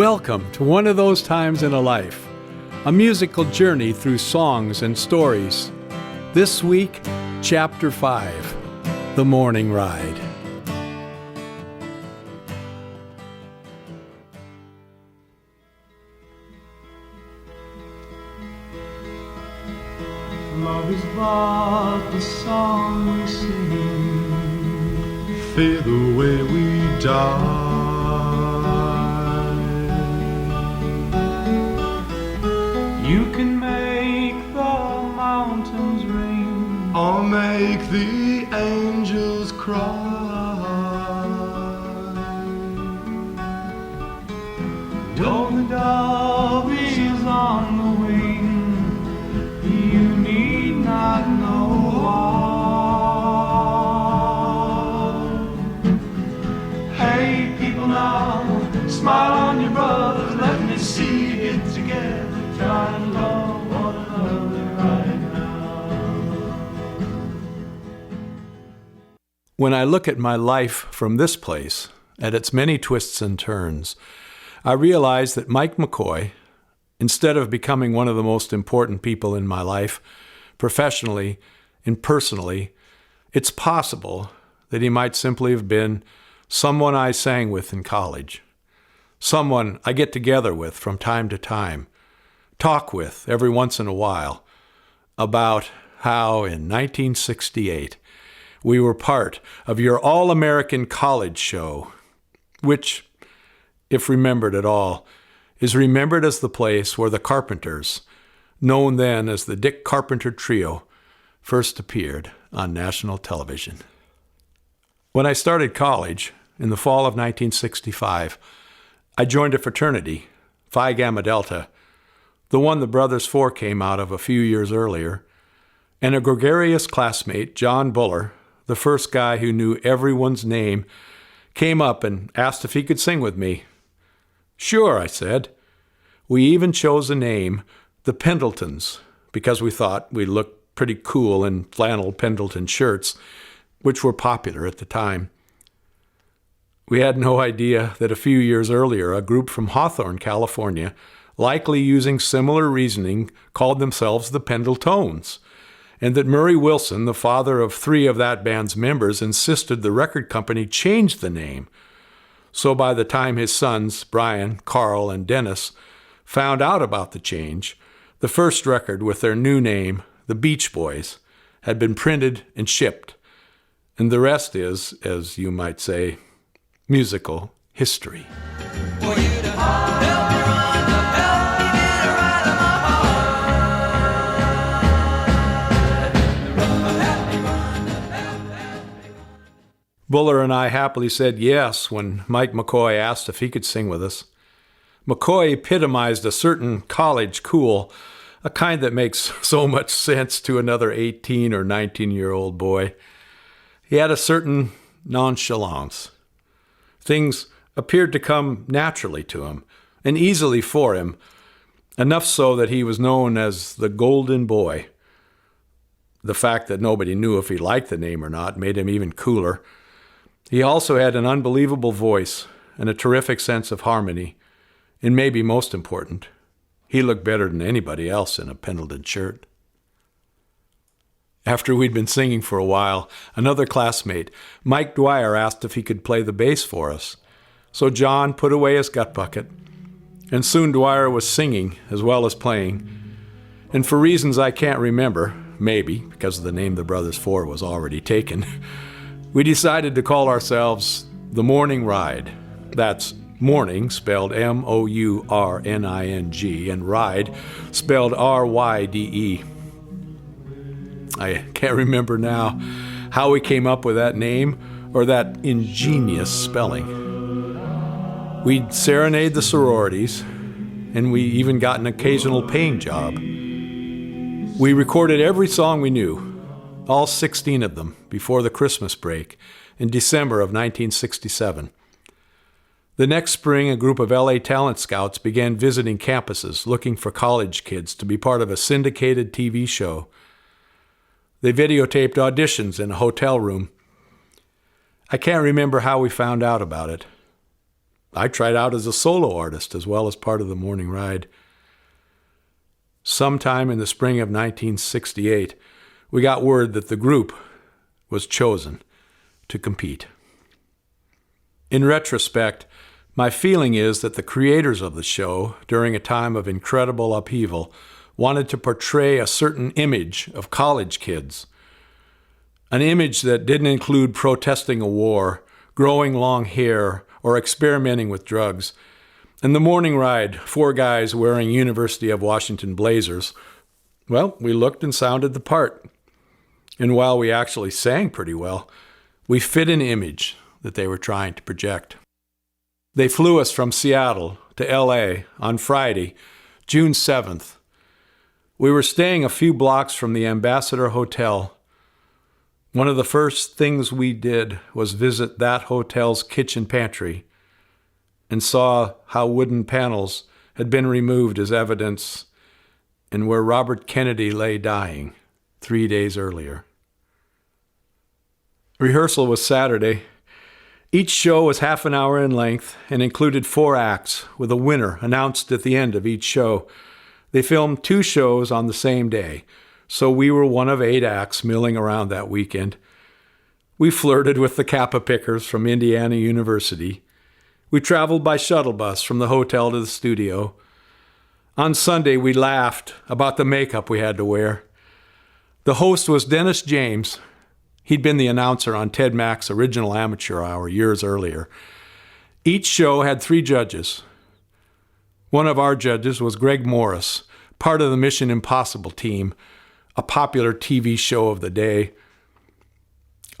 Welcome to one of those times in a life, a musical journey through songs and stories. This week, Chapter 5, The Mourning Ryde. Love is but the song we sing, fade the way we die. You can make the mountains ring, or make the angels cry. Though the dove is on the wing, you need not know why. Hey people now, smile on your brothers, let me see you get together. Try and love one another right now. When I look at my life from this place, at its many twists and turns, I realize that Mike McCoy, instead of becoming one of the most important people in my life, professionally and personally, it's possible that he might simply have been someone I sang with in college, someone I get together with from time to time, talk with every once in a while about how in 1968 we were part of your all-American college show, which, if remembered at all, is remembered as the place where the Carpenters, known then as the Dick Carpenter Trio, first appeared on national television. When I started college in the fall of 1965, I joined a fraternity, Phi Gamma Delta, the one the Brothers Four came out of a few years earlier, and a gregarious classmate, John Buller, the first guy who knew everyone's name, came up and asked if he could sing with me. Sure, I said. We even chose a name, the Pendletons, because we thought we looked pretty cool in flannel Pendleton shirts, which were popular at the time. We had no idea that a few years earlier, a group from Hawthorne, California, likely using similar reasoning, called themselves the Pendletones, and that Murray Wilson, the father of 3 of that band's members, insisted the record company change the name. So by the time his sons, Brian, Carl, and Dennis, found out about the change, the first record with their new name, the Beach Boys, had been printed and shipped. And the rest is, as you might say, musical history. Buller and I happily said yes when Mike McCoy asked if he could sing with us. McCoy epitomized a certain college cool, a kind that makes so much sense to another 18 or 19-year-old boy. He had a certain nonchalance. Things appeared to come naturally to him and easily for him, enough so that he was known as the Golden Boy. The fact that nobody knew if he liked the name or not made him even cooler. He also had an unbelievable voice and a terrific sense of harmony, and maybe most important, he looked better than anybody else in a Pendleton shirt. After we'd been singing for a while, another classmate, Mike Dwyer, asked if he could play the bass for us. So John put away his gut bucket, and soon Dwyer was singing as well as playing. And for reasons I can't remember, maybe because the name the Brothers Four was already taken, we decided to call ourselves the Mourning Ryde. That's Mourning, spelled M-O-U-R-N-I-N-G, and Ryde, spelled R-Y-D-E. I can't remember now how we came up with that name or that ingenious spelling. We'd serenade the sororities, and we even got an occasional paying job. We recorded every song we knew, all 16 of them, before the Christmas break in December of 1967. The next spring, a group of LA talent scouts began visiting campuses looking for college kids to be part of a syndicated TV show. They videotaped auditions in a hotel room. I can't remember how we found out about it. I tried out as a solo artist as well as part of the Mourning Ryde. Sometime in the spring of 1968, we got word that the group was chosen to compete. In retrospect, my feeling is that the creators of the show, during a time of incredible upheaval, wanted to portray a certain image of college kids. An image that didn't include protesting a war, growing long hair, or experimenting with drugs. And the Mourning Ryde, 4 guys wearing University of Washington blazers, well, we looked and sounded the part. And while we actually sang pretty well, we fit an image that they were trying to project. They flew us from Seattle to L.A. on Friday, June 7th. We were staying a few blocks from the Ambassador Hotel. One of the first things we did was visit that hotel's kitchen pantry and saw how wooden panels had been removed as evidence and where Robert Kennedy lay dying 3 days earlier. Rehearsal was Saturday. Each show was half an hour in length and included 4 acts, with a winner announced at the end of each show. They filmed 2 shows on the same day, so we were one of 8 acts milling around that weekend. We flirted with the Kappa pickers from Indiana University. We traveled by shuttle bus from the hotel to the studio. On Sunday, we laughed about the makeup we had to wear. The host was Dennis James. He'd been the announcer on Ted Mack's original amateur hour years earlier. Each show had 3 judges. One of our judges was Greg Morris, part of the Mission Impossible team, a popular TV show of the day.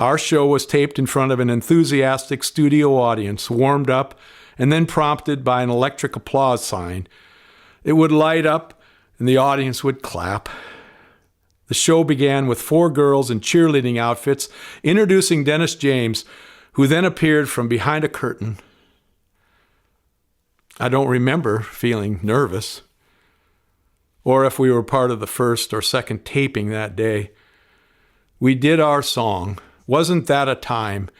Our show was taped in front of an enthusiastic studio audience, warmed up, and then prompted by an electric applause sign. It would light up, and the audience would clap. The show began with 4 girls in cheerleading outfits introducing Dennis James, who then appeared from behind a curtain. I don't remember feeling nervous, or if we were part of the first or second taping that day. We did our song, Wasn't That a Time,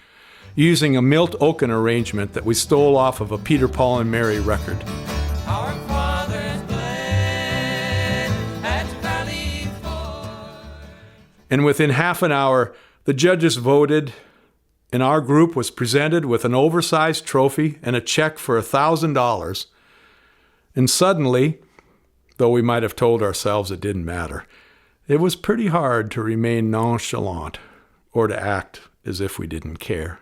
using a Milt Oken arrangement that we stole off of a Peter, Paul and Mary record. Our fathers bled at Valley Forge. And within half an hour, the judges voted, and our group was presented with an oversized trophy and a check for $1,000. And suddenly, though we might have told ourselves it didn't matter, it was pretty hard to remain nonchalant or to act as if we didn't care.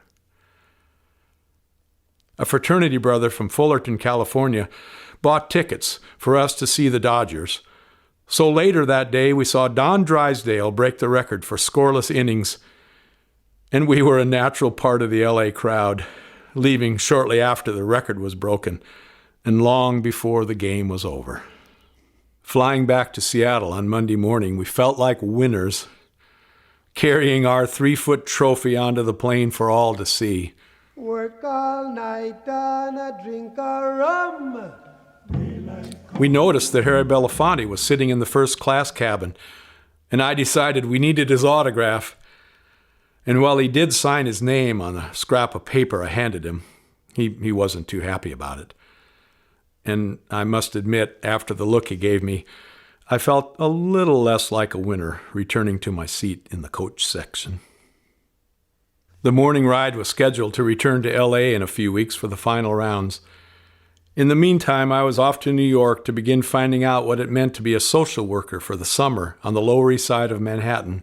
A fraternity brother from Fullerton, California, bought tickets for us to see the Dodgers. So later that day, we saw Don Drysdale break the record for scoreless innings, and we were a natural part of the LA crowd, leaving shortly after the record was broken and long before the game was over. Flying back to Seattle on Monday morning, we felt like winners, carrying our 3-foot trophy onto the plane for all to see. Work all night and a drink of rum. We noticed that Harry Belafonte was sitting in the first-class cabin, and I decided we needed his autograph. And while he did sign his name on a scrap of paper I handed him, he wasn't too happy about it. And I must admit, after the look he gave me, I felt a little less like a winner returning to my seat in the coach section. The Mourning Ryde was scheduled to return to L.A. in a few weeks for the final rounds. In the meantime, I was off to New York to begin finding out what it meant to be a social worker for the summer on the Lower East Side of Manhattan.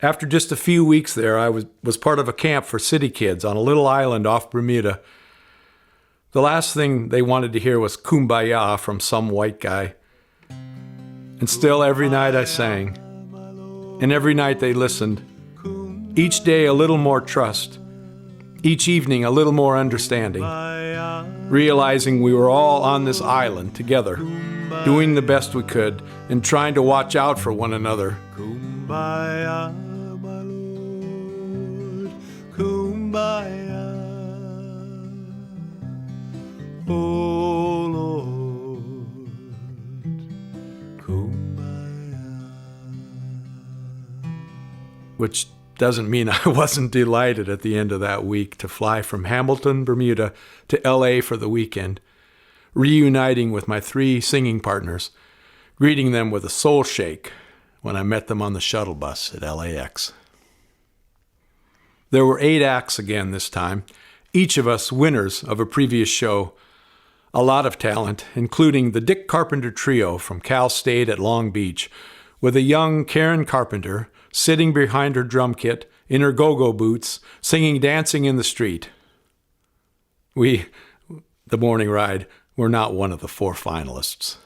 After just a few weeks there, I was part of a camp for city kids on a little island off Bermuda. The last thing they wanted to hear was Kumbaya from some white guy. And still every night I sang, and every night they listened. Each day a little more trust, each evening a little more understanding, realizing we were all on this island together, doing the best we could and trying to watch out for one another. Kumbaya, my Lord, Kumbaya, oh Lord, Kumbaya. Which Doesn't mean I wasn't delighted at the end of that week to fly from Hamilton, Bermuda to LA for the weekend, reuniting with my 3 singing partners, greeting them with a soul shake when I met them on the shuttle bus at LAX. There were 8 acts again this time, each of us winners of a previous show. A lot of talent, including the Dick Carpenter Trio from Cal State at Long Beach, with a young Karen Carpenter sitting behind her drum kit in her go-go boots, singing Dancing in the Street. We, the Mourning Ryde, were not one of the 4 finalists.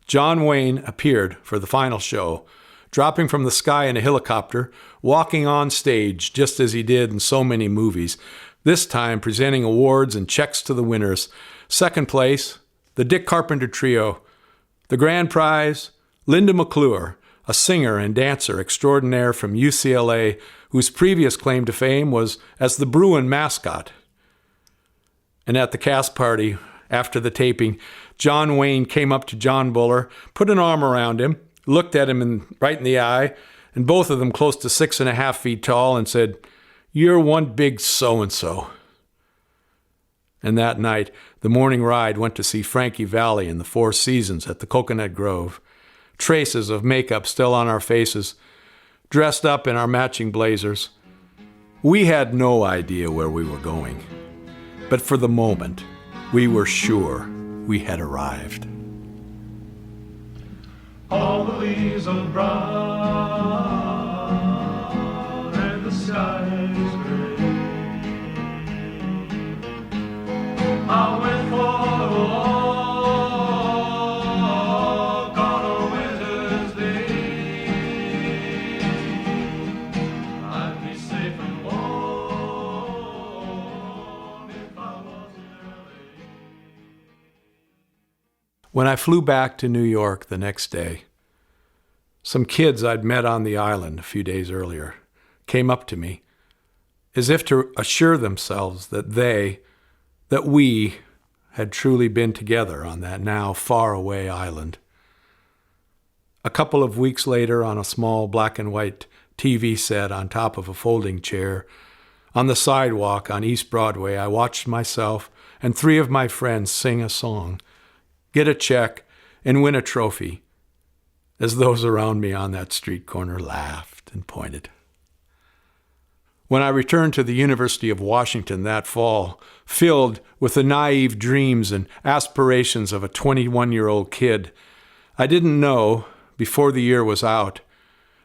John Wayne appeared for the final show, dropping from the sky in a helicopter, walking on stage just as he did in so many movies, this time presenting awards and checks to the winners. Second place, the Dick Carpenter Trio. The grand prize, Linda McClure, a singer and dancer extraordinaire from UCLA whose previous claim to fame was as the Bruin mascot. And at the cast party, after the taping, John Wayne came up to John Buller, put an arm around him, looked at him right in the eye, and both of them close to 6.5 feet tall, and said, "You're one big so-and-so." And that night, the Mourning Ryde went to see Frankie Valli in the Four Seasons at the Coconut Grove. Traces of makeup still on our faces, dressed up in our matching blazers. We had no idea where we were going, but for the moment, we were sure we had arrived. All the leaves are brown and the sky is gray. I went for a walk on a winter's day. I'd be safe and warm if I was in LA. When I flew back to New York the next day, some kids I'd met on the island a few days earlier came up to me, as if to assure themselves that we had truly been together on that now far-away island. A couple of weeks later, on a small black and white TV set on top of a folding chair, on the sidewalk on East Broadway, I watched myself and 3 of my friends sing a song, get a check, and win a trophy, as those around me on that street corner laughed and pointed. When I returned to the University of Washington that fall, filled with the naive dreams and aspirations of a 21-year-old kid, I didn't know, before the year was out,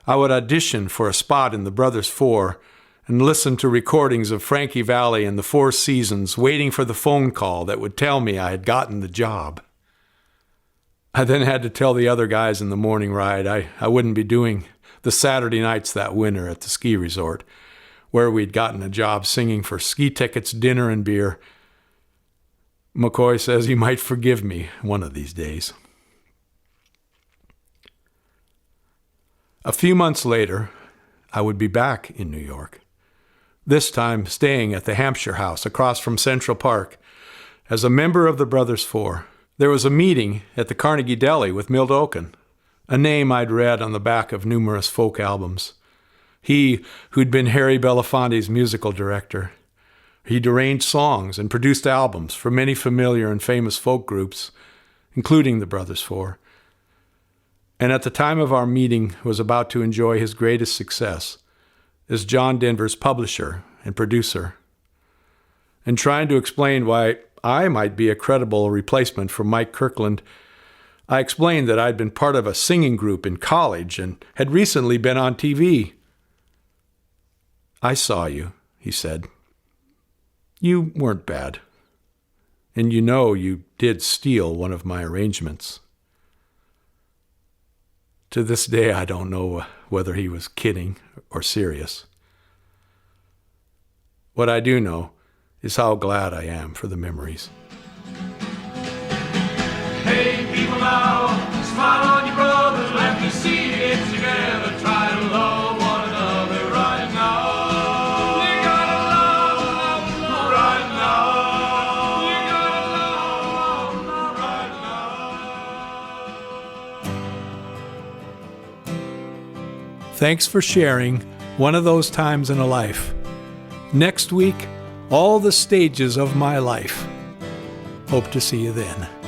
I would audition for a spot in the Brothers Four and listen to recordings of Frankie Valli and the Four Seasons, waiting for the phone call that would tell me I had gotten the job. I then had to tell the other guys in the Mourning Ryde I wouldn't be doing the Saturday nights that winter at the ski resort, where we'd gotten a job singing for ski tickets, dinner, and beer. McCoy says he might forgive me one of these days. A few months later, I would be back in New York, this time staying at the Hampshire House across from Central Park as a member of the Brothers Four. There was a meeting at the Carnegie Deli with Milt Oken, a name I'd read on the back of numerous folk albums. He, who'd been Harry Belafonte's musical director. He'd arranged songs and produced albums for many familiar and famous folk groups, including the Brothers Four. And at the time of our meeting was about to enjoy his greatest success as John Denver's publisher and producer. And trying to explain why I might be a credible replacement for Mike Kirkland, I explained that I'd been part of a singing group in college and had recently been on TV. "I saw you," he said. "You weren't bad. And you know you did steal one of my arrangements." To this day, I don't know whether he was kidding or serious. What I do know is how glad I am for the memories. Hey, people now, smile on your brothers, let me see you get together, try to love one another right now. We gotta love right now. We gotta love right now. Thanks for sharing one of those times in a life. Next week, all the stages of my life. Hope to see you then.